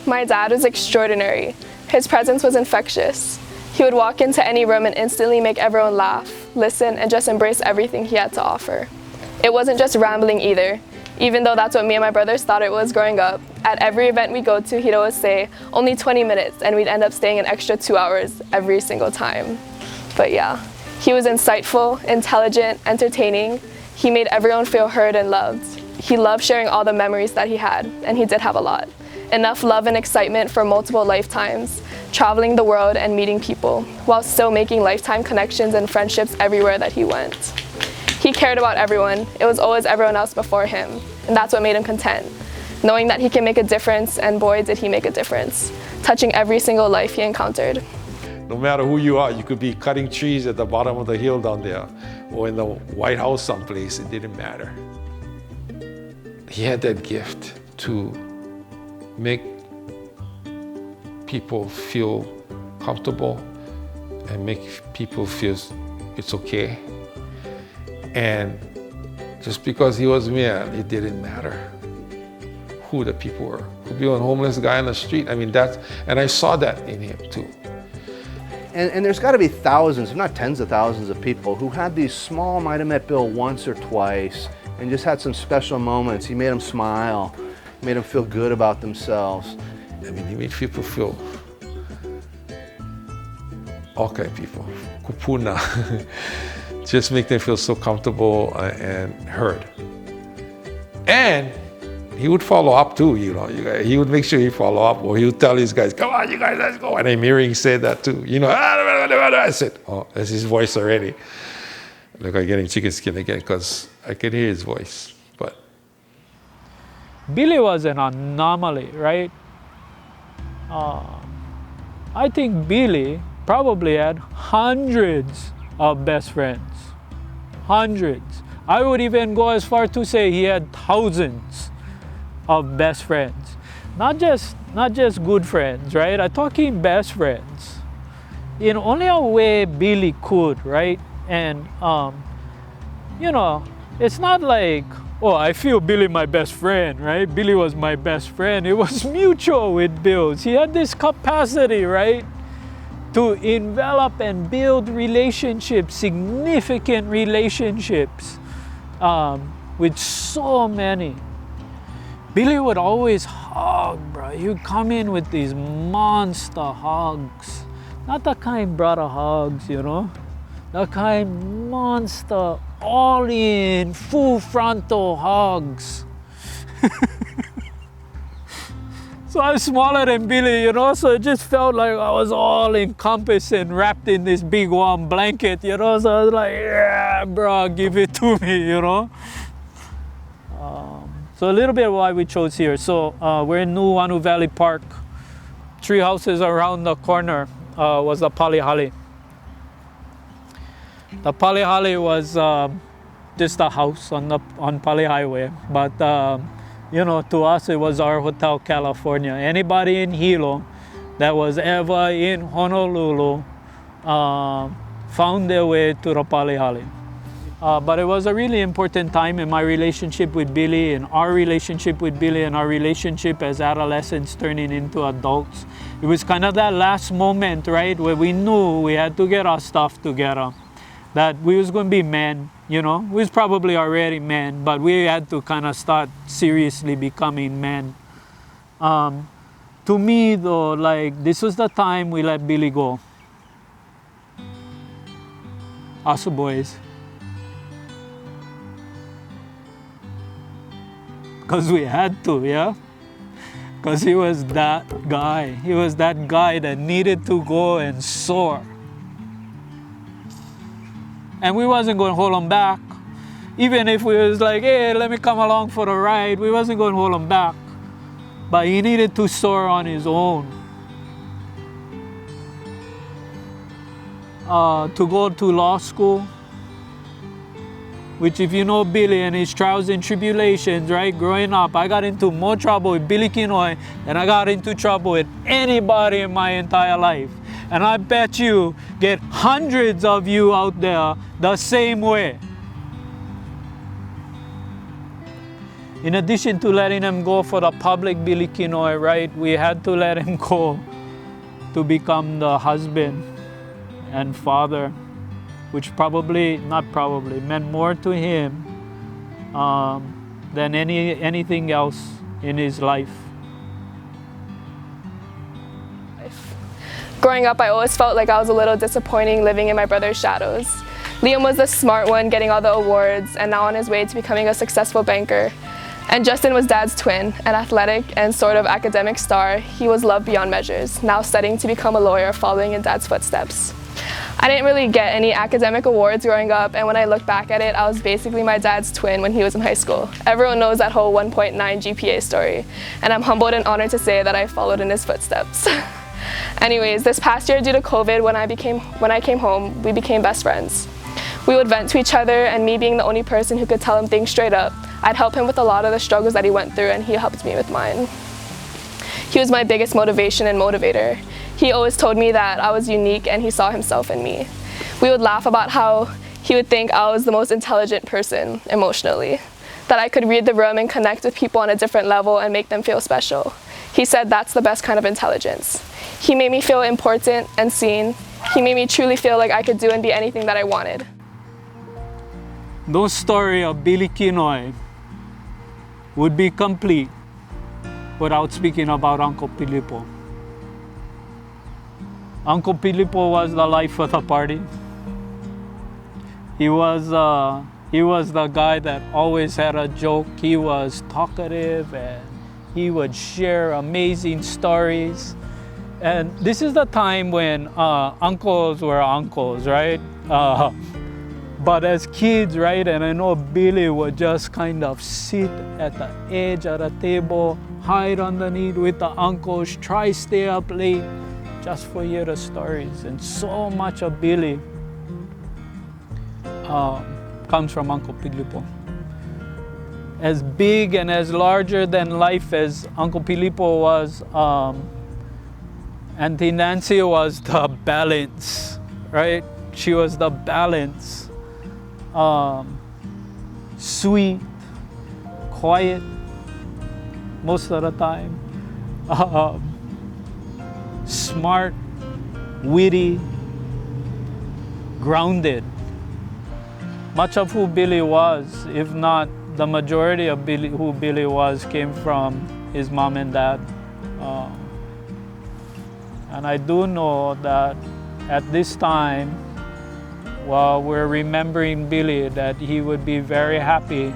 My dad was extraordinary. His presence was infectious. He would walk into any room and instantly make everyone laugh, listen, and just embrace everything he had to offer. It wasn't just rambling either, even though that's what me and my brothers thought it was growing up. At every event we go to, he'd always say, only 20 minutes, and we'd end up staying an extra 2 hours every single time. But yeah, he was insightful, intelligent, entertaining. He made everyone feel heard and loved. He loved sharing all the memories that he had, and he did have a lot. Enough love and excitement for multiple lifetimes, traveling the world and meeting people, while still making lifetime connections and friendships everywhere that he went. He cared about everyone. It was always everyone else before him, and that's what made him content, knowing that he can make a difference, and boy, did he make a difference, touching every single life he encountered. No matter who you are, you could be cutting trees at the bottom of the hill down there, or in the White House someplace, it didn't matter. He had that gift to make people feel comfortable and make people feel it's okay. And just because he was man, it didn't matter who the people were. Could be a homeless guy on the street. I mean, and I saw that in him too. And there's got to be thousands, if not tens of thousands of people who had these small, might have met Bill once or twice and just had some special moments. He made them smile, made them feel good about themselves. I mean, he made people feel, all kind of people, kūpuna. Just make them feel so comfortable and heard. And he would follow up too, you know. He would make sure he follow up, or he would tell these guys, come on, you guys, let's go. And I'm hearing he said that too. You know, I said, oh, that's his voice already. Like I'm getting chicken skin again, because I can hear his voice. But Billy was an anomaly, right? I think Billy probably had hundreds of best friends. Hundreds. I would even go as far to say he had thousands of best friends. Not just good friends, right? I'm talking best friends. In only a way Billy could, right? And you know, it's not like, oh, I feel Billy my best friend, right? Billy was my best friend. It was mutual with Bill. He had this capacity, right, to envelop and build relationships, significant relationships with so many. Billy would always hug, bro. He would come in with these monster hugs. Not the kind brother hugs, you know? The kind monster, all in, full frontal hugs. So I was smaller than Billy, you know, so it just felt like I was all encompassed and wrapped in this big warm blanket, you know, so I was like, yeah, bro, give it to me, you know. So a little bit why we chose here. So we're in Nuuanu Valley Park. 3 houses around the corner was the Palihali. The Palihali was just a house on Pali Highway, but you know, to us it was our Hotel California. Anybody in Hilo that was ever in Honolulu found their way to the Palihali. But it was a really important time in my relationship with Billy, and our relationship with Billy, and our relationship as adolescents turning into adults. It was kind of that last moment, right, where we knew we had to get our stuff together, that we was going to be men, you know. We was probably already men, but we had to kind of start seriously becoming men. To me, though, like, this was the time we let Billy go. Us boys. Because we had to, yeah? Because he was that guy. He was that guy that needed to go and soar. And we wasn't going to hold him back. Even if we was like, hey, let me come along for the ride, we wasn't going to hold him back. But he needed to soar on his own. To go to law school, which if you know Billy and his trials and tribulations, right, growing up, I got into more trouble with Billy Kenoi than I got into trouble with anybody in my entire life. And I bet you get hundreds of you out there the same way. in addition to letting him go for the public Billy Kenoi, right, we had to let him go to become the husband and father, which meant more to him than anything else in his life. Growing up, I always felt like I was a little disappointing living in my brother's shadows. Liam was the smart one, getting all the awards, and now on his way to becoming a successful banker. And Justin was Dad's twin, an athletic and sort of academic star. He was loved beyond measures, now studying to become a lawyer, following in Dad's footsteps. I didn't really get any academic awards growing up, and when I look back at it, I was basically my dad's twin when he was in high school. Everyone knows that whole 1.9 GPA story, and I'm humbled and honored to say that I followed in his footsteps. Anyways, this past year due to COVID, when I came home, we became best friends. We would vent to each other, and me being the only person who could tell him things straight up, I'd help him with a lot of the struggles that he went through, and he helped me with mine. He was my biggest motivation and motivator. He always told me that I was unique and he saw himself in me. We would laugh about how he would think I was the most intelligent person emotionally, that I could read the room and connect with people on a different level and make them feel special. He said that's the best kind of intelligence. He made me feel important and seen. He made me truly feel like I could do and be anything that I wanted. No story of Billy Kenoi would be complete without speaking about Uncle Pilipo. Uncle Pilipo was the life of the party. He was the guy that always had a joke. He was talkative and he would share amazing stories. And this is the time when uncles were uncles, right? But as kids, right, and I know Billy would just kind of sit at the edge of the table, hide underneath with the uncles, try stay up late just for hear the stories. And so much of Billy comes from Uncle Pilipo. As big and as larger than life as Uncle Pilipo was, Auntie Nancy was the balance, right? She was the balance. Sweet, quiet most of the time, smart, witty, grounded. Much of who Billy was, if not the majority of who Billy was, came from his mom and dad. And I do know that at this time, while we're remembering Billy, that he would be very happy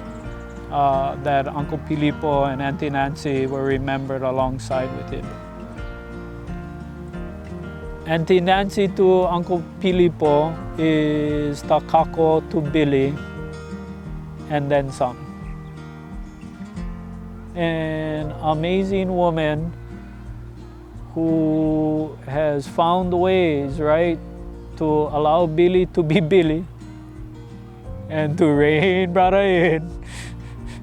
that Uncle Pilipo and Auntie Nancy were remembered alongside with him. Auntie Nancy to Uncle Pilipo is Takako to Billy, and then some. An amazing woman who has found ways, right, to allow Billy to be Billy and to rein brother in,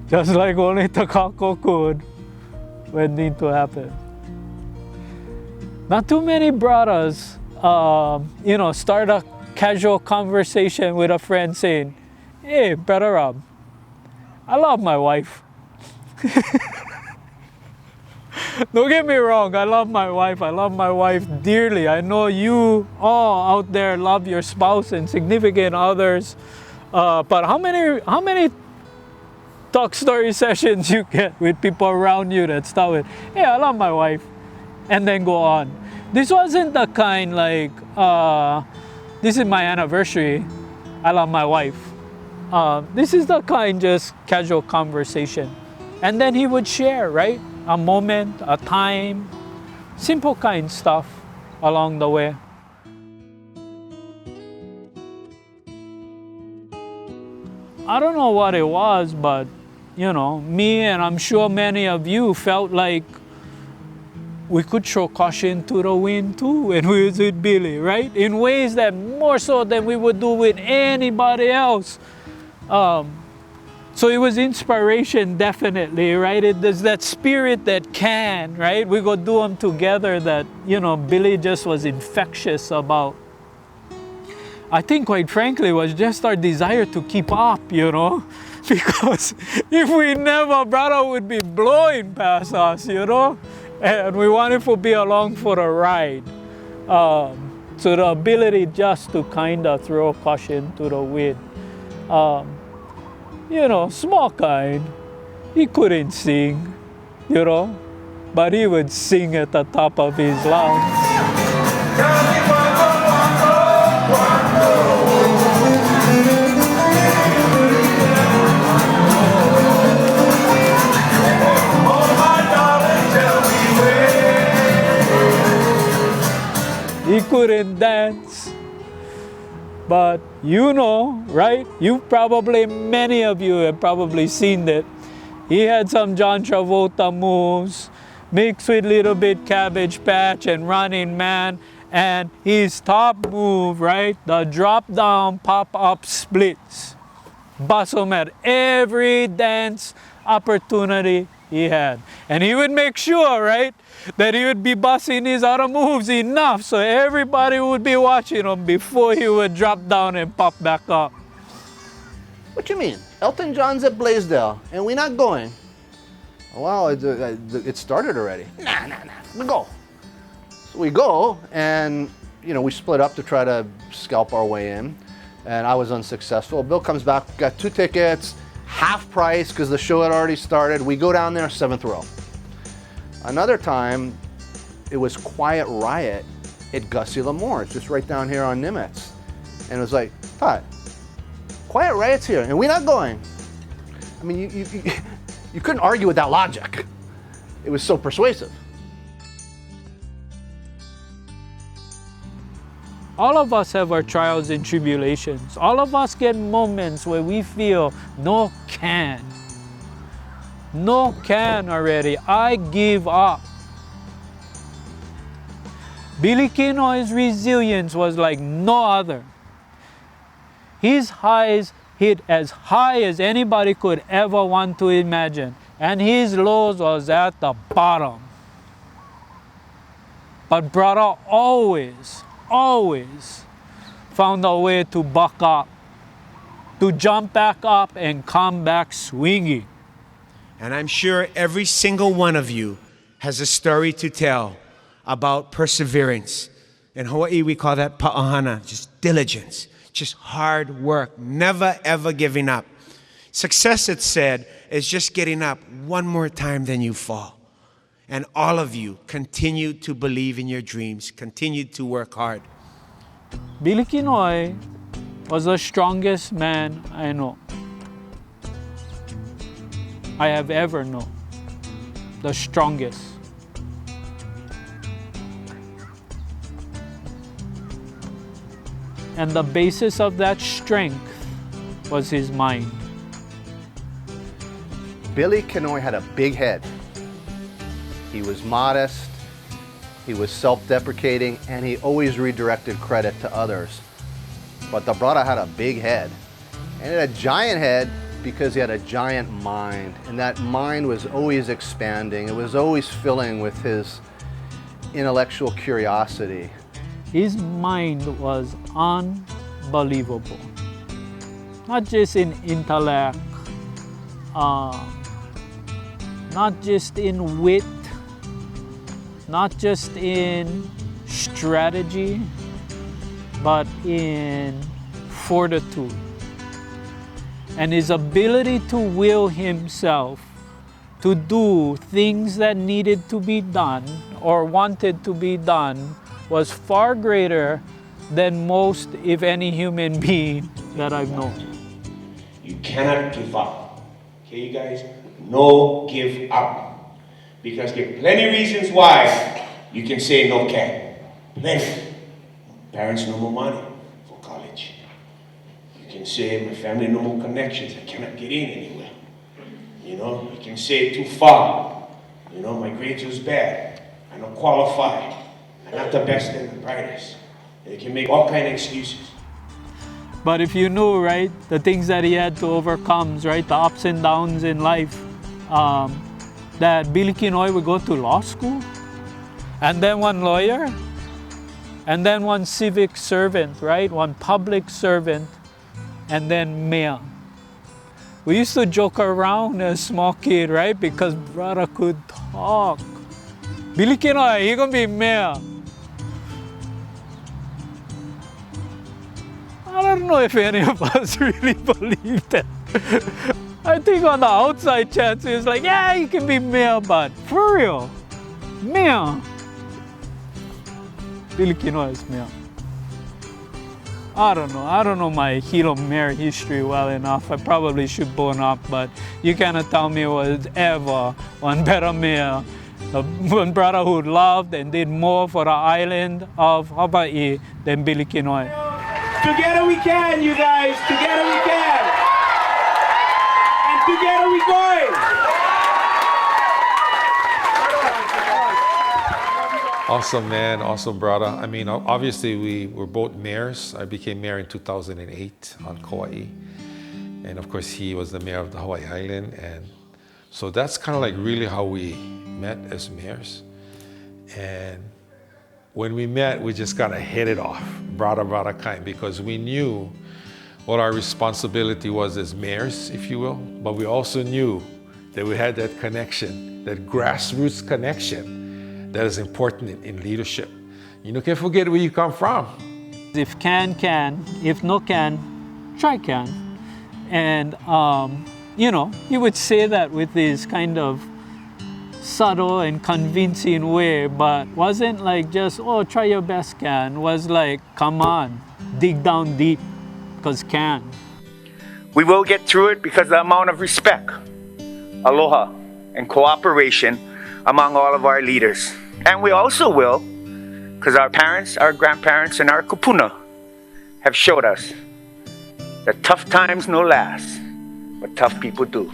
just like only Takako could when need to happen. Not too many brothers, start a casual conversation with a friend saying, "Hey, brother Rob, I love my wife." Don't get me wrong, I love my wife. I love my wife dearly. I know you all out there love your spouse and significant others. But how many talk story sessions you get with people around you that start with, "Hey, I love my wife," and then go on? This wasn't the kind like, "This is my anniversary, I love my wife." This is the kind just casual conversation. And then he would share, right? A moment, a time, simple kind stuff along the way. I don't know what it was, but me and I'm sure many of you felt like we could throw caution to the wind too when we was with Billy, right? In ways that more so than we would do with anybody else. So it was inspiration, definitely, right? There's that spirit that can, right? We go do them together that, Billy just was infectious about. I think, quite frankly, it was just our desire to keep up, Because if we never, brother would be blowing past us, you know? And we wanted to be along for the ride. So the ability just to kind of throw caution to the wind. You know, small kind. He couldn't sing, you know, but he would sing at the top of his lungs. He couldn't dance, but you know, right? Many of you have probably seen it. He had some John Travolta moves, mixed with little bit Cabbage Patch and Running Man, and his top move, right? The drop down pop-up splits. Bust him at every dance opportunity he had. And he would make sure, right, that he would be busting his other moves enough so everybody would be watching him before he would drop down and pop back up. What you mean? Elton John's at Blaisdell, and we're not going. Well, it started already. Nah, we go. So we go, and you know, we split up to try to scalp our way in, and I was unsuccessful. Bill comes back, got 2 tickets, half price because the show had already started. We go down there, 7th row. Another time, it was Quiet Riot at Gussie L'Amour's, just right down here on Nimitz. And it was like, Todd, Quiet Riot's here, and we're not going. I mean, you couldn't argue with that logic. It was so persuasive. All of us have our trials and tribulations. All of us get moments where we feel, no can already. I give up. Billy Kenoi's resilience was like no other. His highs hit as high as anybody could ever want to imagine, and his lows was at the bottom. But brother always found a way to buck up, to jump back up and come back swinging. And I'm sure every single one of you has a story to tell about perseverance. In Hawaii, we call that pa'ahana, just diligence, just hard work, never ever giving up. Success, it said, is just getting up one more time than you fall. And all of you continue to believe in your dreams, continue to work hard. Billy Kenoi was the strongest man I know. I have ever known. The strongest. And the basis of that strength was his mind. Billy Kenoi had a big head. He was modest, he was self-deprecating, and he always redirected credit to others. But the brother had a big head. And he had a giant head because he had a giant mind. And that mind was always expanding. It was always filling with his intellectual curiosity. His mind was unbelievable. Not just in intellect, not just in wit, not just in strategy, but in fortitude. And his ability to will himself to do things that needed to be done or wanted to be done was far greater than most, if any, human being that I've known. You cannot give up. Okay, you guys? No give up. Because there are plenty of reasons why you can say no can. Plenty. Parents no more money for college. You can say my family no more connections. I cannot get in anywhere. You know, you can say too far. You know, my grades was bad. I don't qualify. I'm not the best and the brightest. You can make all kinds of excuses. But if you knew, right, the things that he had to overcome, right, the ups and downs in life, that Billy Kenoi would go to law school, and then one lawyer, and then one civic servant, right, one public servant, and then mayor. We used to joke around as a small kid, right? Because brother could talk. Billy Kenoi, he gonna be mayor. I don't know if any of us really believe that. I think on the outside chance, it's like, yeah, you can be mayor, but for real, mayor. Billy Kenoi is mayor. I don't know my Hilo mayor history well enough. I probably should bone up, but you cannot tell me was ever one better mayor, one brother who loved and did more for the island of Hawaii than Billy Kenoi. Together we can, you guys. Together we can. And together we going. Awesome, man. Awesome, brother. I mean, obviously, we were both mayors. I became mayor in 2008 on Kauai. And of course, he was the mayor of the Hawaii Island. And so that's kind of like really how we met as mayors. And when we met, we just kind of hit it off, brother kind, because we knew what our responsibility was as mayors, if you will. But we also knew that we had that connection, that grassroots connection that is important in leadership. You know, can't forget where you come from. If can, if no can, try can. And, you know, he would say that with this kind of subtle and convincing way, but wasn't like just, oh, try your best can. Was like, come on, dig down deep, because can. We will get through it because the amount of respect, aloha, and cooperation among all of our leaders. And we also will, because our parents, our grandparents, and our kūpuna have showed us that tough times no last, but tough people do.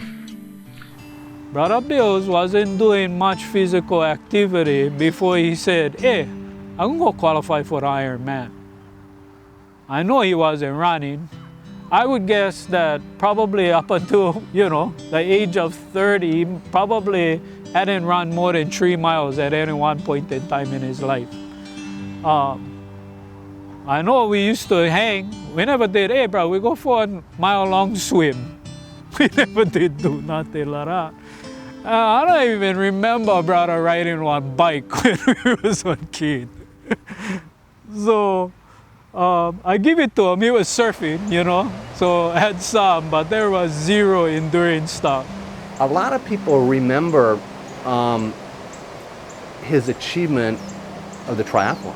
Brother Bills wasn't doing much physical activity before he said, hey, I'm gonna go qualify for the Ironman. I know he wasn't running. I would guess that probably up until, you know, the age of 30, he probably hadn't run more than 3 miles at any one point in time in his life. I know we used to hang. We never did, hey bro, we go for a mile-long swim. We never did do nothing like that. I don't even remember brother riding one bike when we was a kid. So I give it to him. He was surfing, you know, so I had some, but there was zero endurance stuff. A lot of people remember his achievement of the triathlon,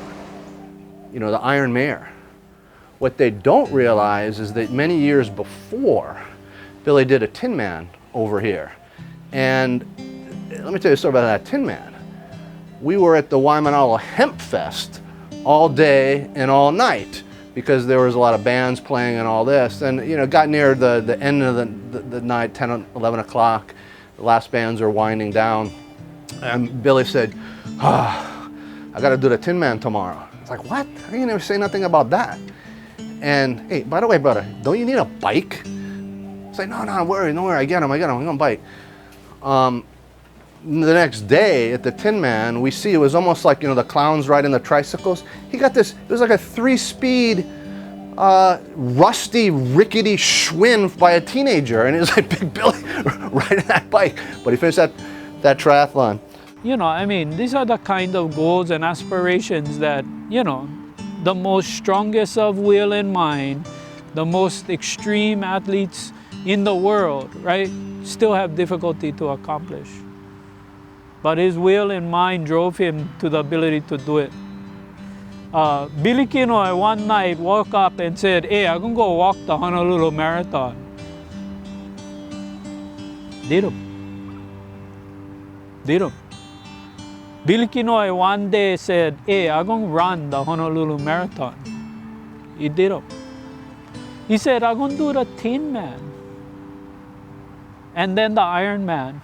you know, the Iron Mare. What they don't realize is that many years before, Billy did a Tin Man over here. And let me tell you a story about that Tin Man. We were at the Waimanalo Hemp Fest all day and all night because there was a lot of bands playing and all this. And, you know, it got near the end of the night, 10, 11 o'clock. The last bands are winding down. And Billy said, I got to do the Tin Man tomorrow. It's like, what? How can you never say nothing about that? And, hey, by the way, brother, don't you need a bike? It's like, no, don't worry, I get him, I'm gonna bike. The next day at the Tin Man, we see it was almost like, you know, the clowns riding the tricycles. He got this, it was like a 3-speed, rusty, rickety Schwinn by a teenager. And it was like Big Billy riding that bike. But he finished that triathlon. You know, I mean, these are the kind of goals and aspirations that, you know, the most strongest of will and mind, the most extreme athletes in the world, right, still have difficulty to accomplish. But his will and mind drove him to the ability to do it. Billy Kenoi one night woke up and said, hey, I'm gonna go walk the Honolulu Marathon. Did him. Billy Kenoi one day said, hey, I'm gonna run the Honolulu Marathon. He did him. He said, I'm gonna do the Tin Man. And then the Ironman.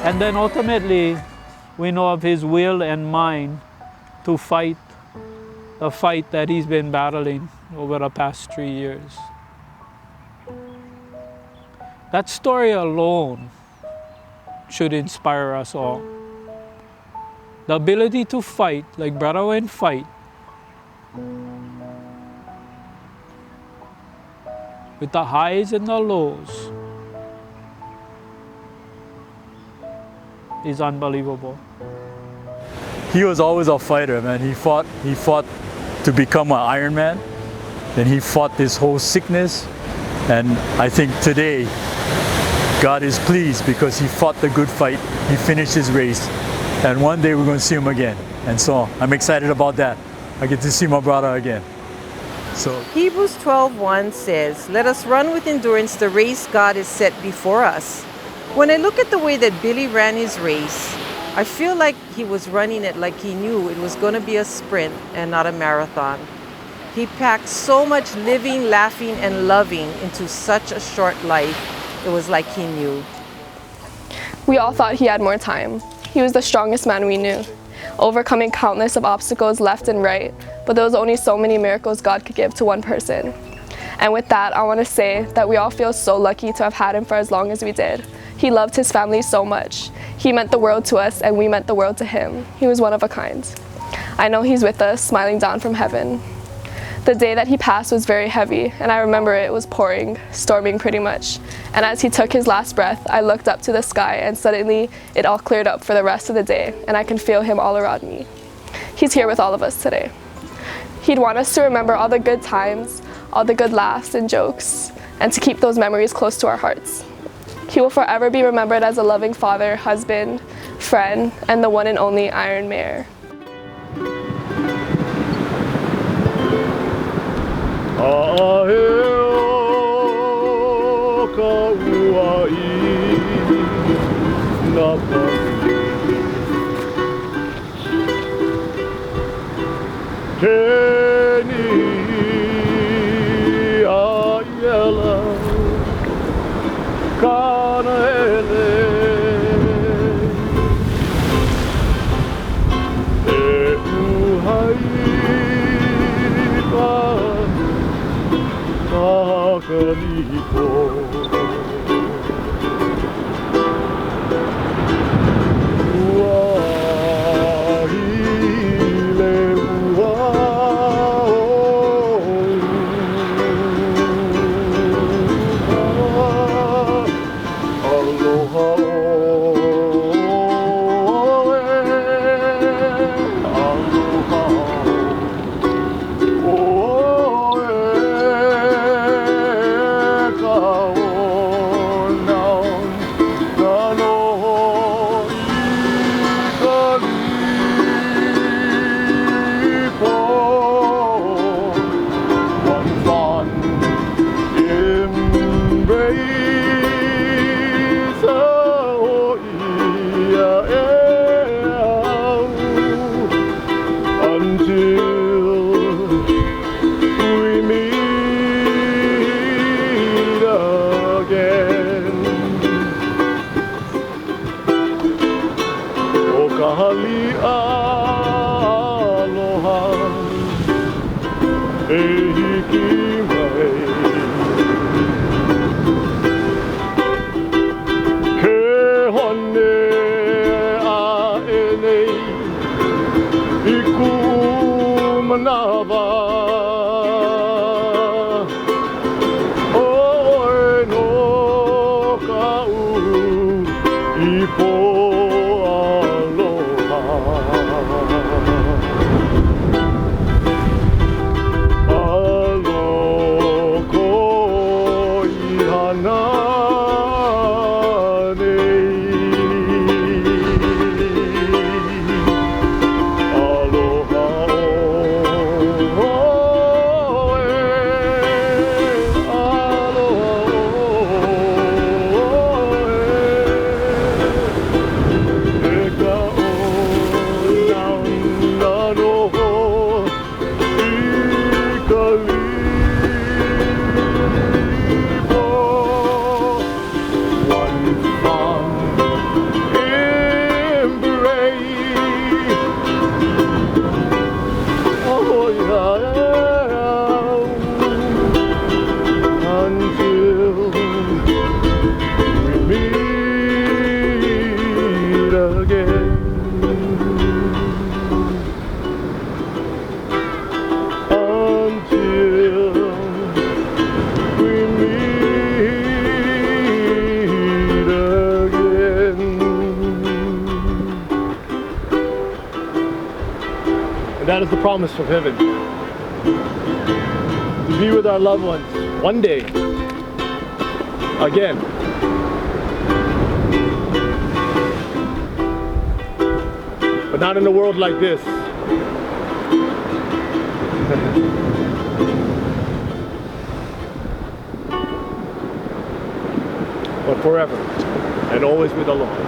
And then ultimately, we know of his will and mind to fight the fight that he's been battling over the past 3 years. That story alone should inspire us all. The ability to fight, like Brother went fight, with the highs and the lows, is unbelievable. He was always a fighter, man. He fought to become an Ironman. Then he fought this whole sickness. And I think today, God is pleased because he fought the good fight. He finished his race. And one day we're going to see him again. And so I'm excited about that. I get to see my brother again. So Hebrews 12:1 says, "Let us run with endurance the race God has set before us." When I look at the way that Billy ran his race, I feel like he was running it like he knew it was going to be a sprint and not a marathon. He packed so much living, laughing, and loving into such a short life. It was like he knew. We all thought he had more time. He was the strongest man we knew, overcoming countless of obstacles left and right, but there was only so many miracles God could give to one person. And with that, I want to say that we all feel so lucky to have had him for as long as we did. He loved his family so much. He meant the world to us, and we meant the world to him. He was one of a kind. I know he's with us, smiling down from heaven. The day that he passed was very heavy, and I remember it was pouring, storming pretty much. And as he took his last breath, I looked up to the sky, and suddenly it all cleared up for the rest of the day, and I can feel him all around me. He's here with all of us today. He'd want us to remember all the good times, all the good laughs and jokes, and to keep those memories close to our hearts. He will forever be remembered as a loving father, husband, friend, and the one and only Iron Mare. that is the promise of heaven. To be with our loved ones one day again. But not in a world like this. But forever and always with the Lord.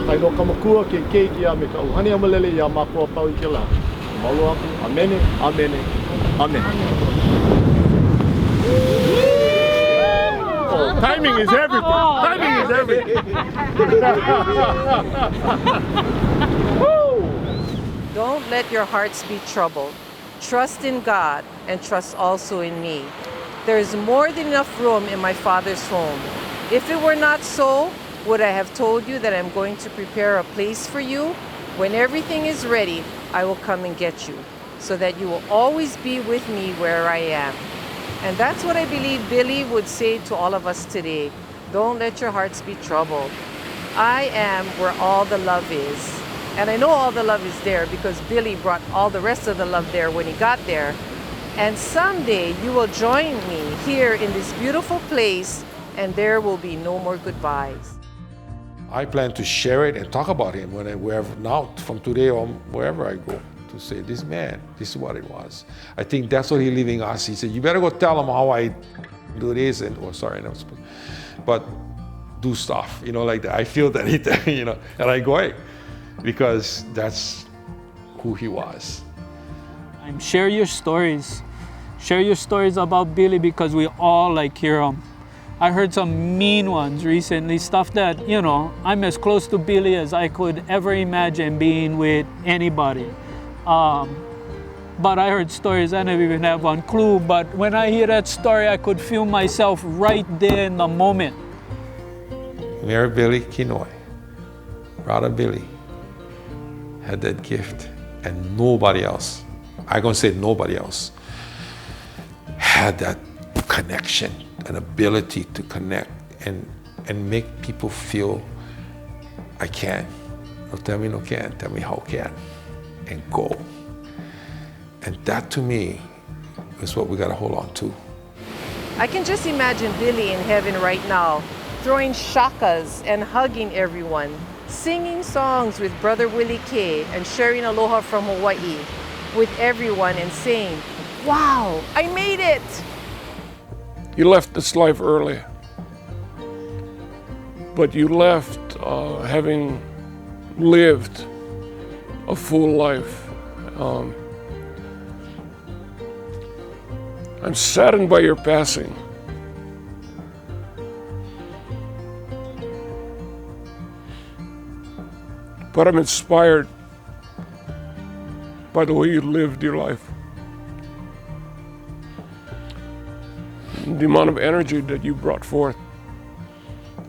Makaino kamakua ke keiki me ka uhani amalele ya makua pau I ke la. Malo aku. Amene, amene, amen. Oh, timing is everything. Timing is everything. Don't let your hearts be troubled. Trust in God and trust also in me. There is more than enough room in my Father's home. If it were not so, would I have told you that I'm going to prepare a place for you? When everything is ready, I will come and get you, so that you will always be with me where I am. And that's what I believe Billy would say to all of us today. Don't let your hearts be troubled. I am where all the love is. And I know all the love is there because Billy brought all the rest of the love there when he got there. And someday you will join me here in this beautiful place, and there will be no more goodbyes. I plan to share it and talk about him wherever now, from today on, wherever I go, to say, this man, this is what it was. I think that's what he's leaving us. He said, you better go tell him how I do this, and, oh, sorry, no, but do stuff, you know, like that. I feel that, you know, and I go, hey, because that's who he was. Share your stories. Share your stories about Billy because we all hear them. I heard some mean ones recently, stuff that, you know, I'm as close to Billy as I could ever imagine being with anybody. But I heard stories I never even have one clue, but when I hear that story, I could feel myself right there in the moment. Mayor Billy Kenoi, brother Billy, had that gift, and nobody else, I'm gonna say nobody else, had that connection, an ability to connect and make people feel, I can. No tell me no can, tell me how can, and go. And that to me is what we gotta hold on to. I can just imagine Billy in heaven right now, throwing shakas and hugging everyone, singing songs with Brother Willie K and sharing aloha from Hawaii with everyone and saying, wow, I made it. You left this life early, but you left having lived a full life. I'm saddened by your passing. But I'm inspired by the way you lived your life. The amount of energy that you brought forth,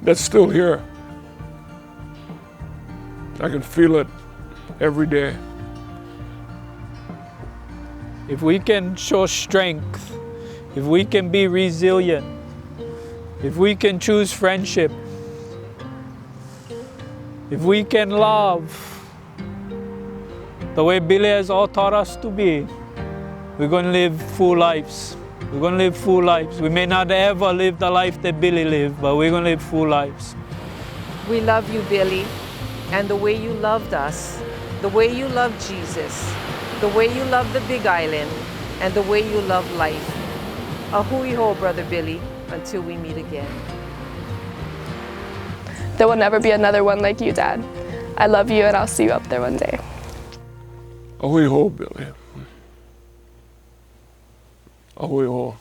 that's still here. I can feel it every day. If we can show strength, if we can be resilient, if we can choose friendship, if we can love the way Billy has all taught us to be, we're going to live full lives. We're going to live full lives. We may not ever live the life that Billy lived, but we're going to live full lives. We love you, Billy, and the way you loved us, the way you loved Jesus, the way you love the Big Island, and the way you love life. A hui ho, Brother Billy, until we meet again. There will never be another one like you, Dad. I love you, and I'll see you up there one day. A hui ho, Billy. A hui ho.